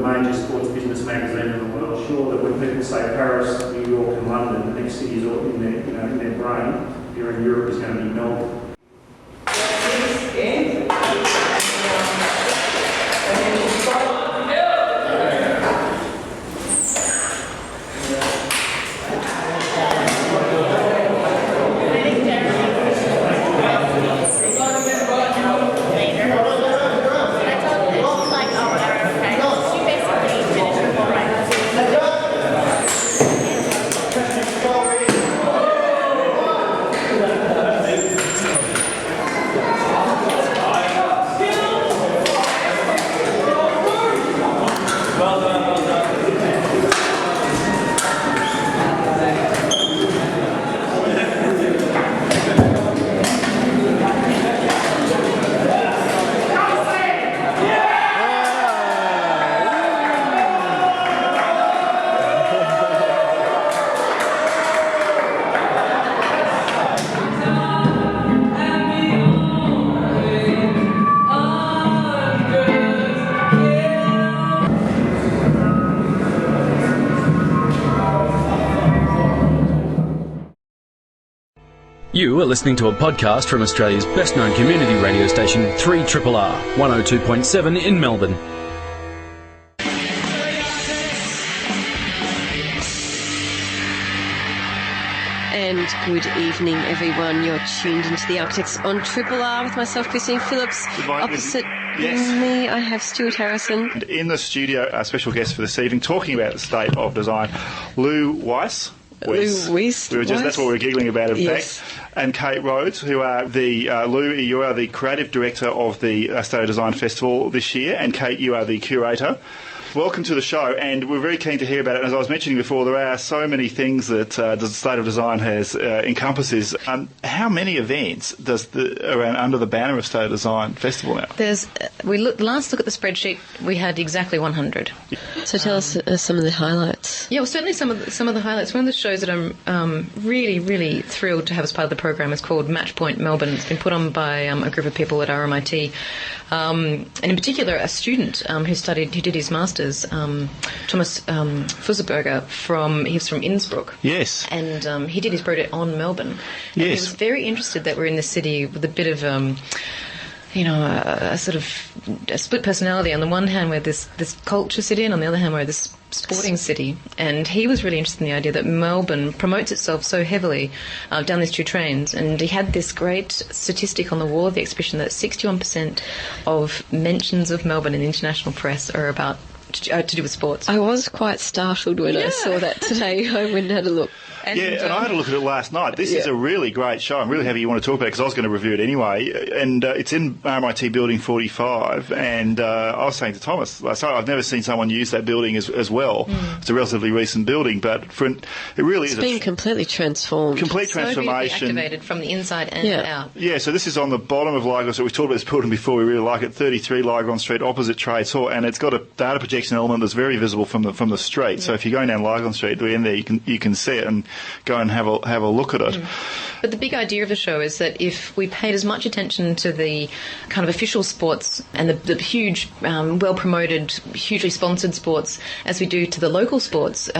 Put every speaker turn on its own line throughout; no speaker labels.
major sports business magazine in the world. Sure that when people say Paris, New York and London, the next cities in their brain here in Europe is going to be Melbourne.
You are listening to a podcast from Australia's best-known community radio station, 3RRR, 102.7 in Melbourne.
And good evening, everyone. You're tuned into the Architects on Triple R with myself, Christine Phillips. Opposite me, I have Stuart Harrison.
And in the studio, our special guest for this evening, talking about the state of design, Lou Weiss.
That's what
we were giggling about, in
yes.
fact. And Kate Rhodes, who are Lou, you are the creative director of the State of Design Festival this year, and Kate, you are the curator. Welcome to the show, and we're very keen to hear about it. As I was mentioning before, there are so many things that the State of Design has encompasses. How many events does around under the banner of State of Design Festival now?
Last look at the spreadsheet, we had exactly 100.
So tell us some of the highlights.
Yeah, well, certainly some of the highlights. One of the shows that I'm really, really thrilled to have as part of the program is called Matchpoint Melbourne. It's been put on by a group of people at RMIT, and in particular a student who did his master's. Thomas Fusselberger he's from Innsbruck.
Yes.
And he did his project on Melbourne.
Yes.
And he was very interested that we're in the city with a bit of, a sort of a split personality. On the one hand, we're this culture city, and on the other hand, we're this sporting city. And he was really interested in the idea that Melbourne promotes itself so heavily down these two trains. And he had this great statistic on the wall of the exhibition that 61% of mentions of Melbourne in the international press are about to do with sports.
I was quite startled when I saw that today. I went and had a look.
And I had a look at it last night. This is a really great show. I'm really happy you want to talk about it because I was going to review it anyway. And it's in RMIT Building 45. And I was saying to Thomas, I've never seen someone use that building as well. It's a relatively recent building, but it really is.
It's been completely transformed.
Complete transformation.
So activated from the inside and out.
Yeah, so this is on the bottom of Lygon Street. We've talked about this building before. We really like it. 33 Lygon Street, opposite Trades Hall, and it's got a data projection element that's very visible from the street. Yeah. So if you're going down Lygon Street, at the end there, you can see it and go and have a look at it.
But the big idea of the show is that if we paid as much attention to the kind of official sports and the huge, well-promoted, hugely sponsored sports as we do to the local sports,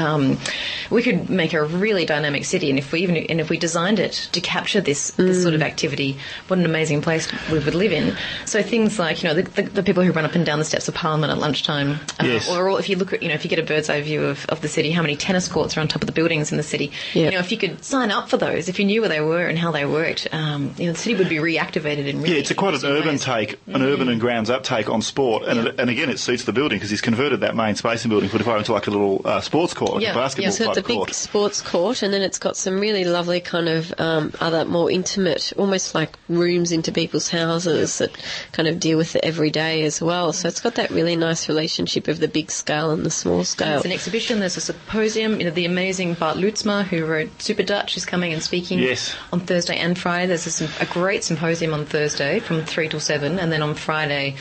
we could make a really dynamic city. And if we designed it to capture this sort of activity, what an amazing place we would live in. So things like the people who run up and down the steps of Parliament at lunchtime,
yes.
Or if you look at if you get a bird's eye view of the city, how many tennis courts are on top of the buildings in the city.
Yeah.
You know, if you could sign up for those, if you knew where they were and how they worked, you know, the city would be reactivated in really
It's quite an
interesting
urban
ways.
take, an urban and grounds up take on sport, and again, it suits the building because he's converted that main space in building 45 into like a little sports court, like
Yeah,
a basketball
So
type
it's a big
court.
sports court, and then it's got some really lovely kind of other more intimate, almost like rooms into people's houses that kind of deal with the everyday as well. So it's got that really nice relationship of the big scale and the small scale.
There's an exhibition, there's a symposium. You know, the amazing Bart Lutzma, who wrote Super Dutch, is coming and speaking
Yes.
on Thursday and Friday. There's a great symposium on Thursday from 3 till 7, and then on Friday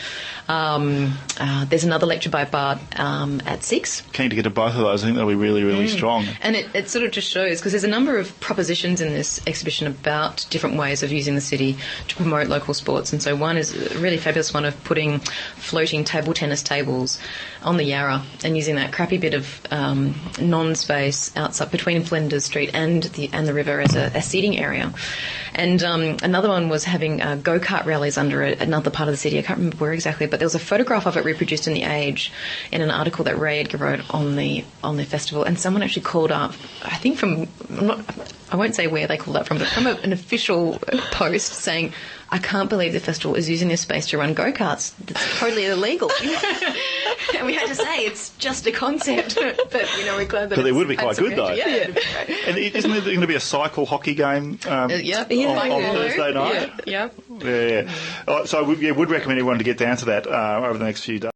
there's another lecture by Bart at 6.
Keen to get to both of those. I think they'll be really, really strong.
And it sort of just shows, because there's a number of propositions in this exhibition about different ways of using the city to promote local sports. And so one is a really fabulous one of putting floating table tennis tables on the Yarra and using that crappy bit of non-space outside between Flinders Street and the river as a seating area. And another one was having go-kart rallies under another part of the city. I can't remember where exactly, but there was a photograph of it reproduced in The Age in an article that Ray Edgar wrote on the festival. And someone actually called up, I think from, I won't say where they called up from, but from an official post saying, I can't believe the festival is using this space to run go-karts. It's totally illegal. And we had to say it's just a concept. But, you know, we're glad that
But it
it's
would be quite good, though.
Yeah. It'd be great.
And isn't there going to be a cycle hockey game
Yeah,
on Thursday night?
Yeah.
Yeah. So I would recommend everyone to get down to that over the next few days.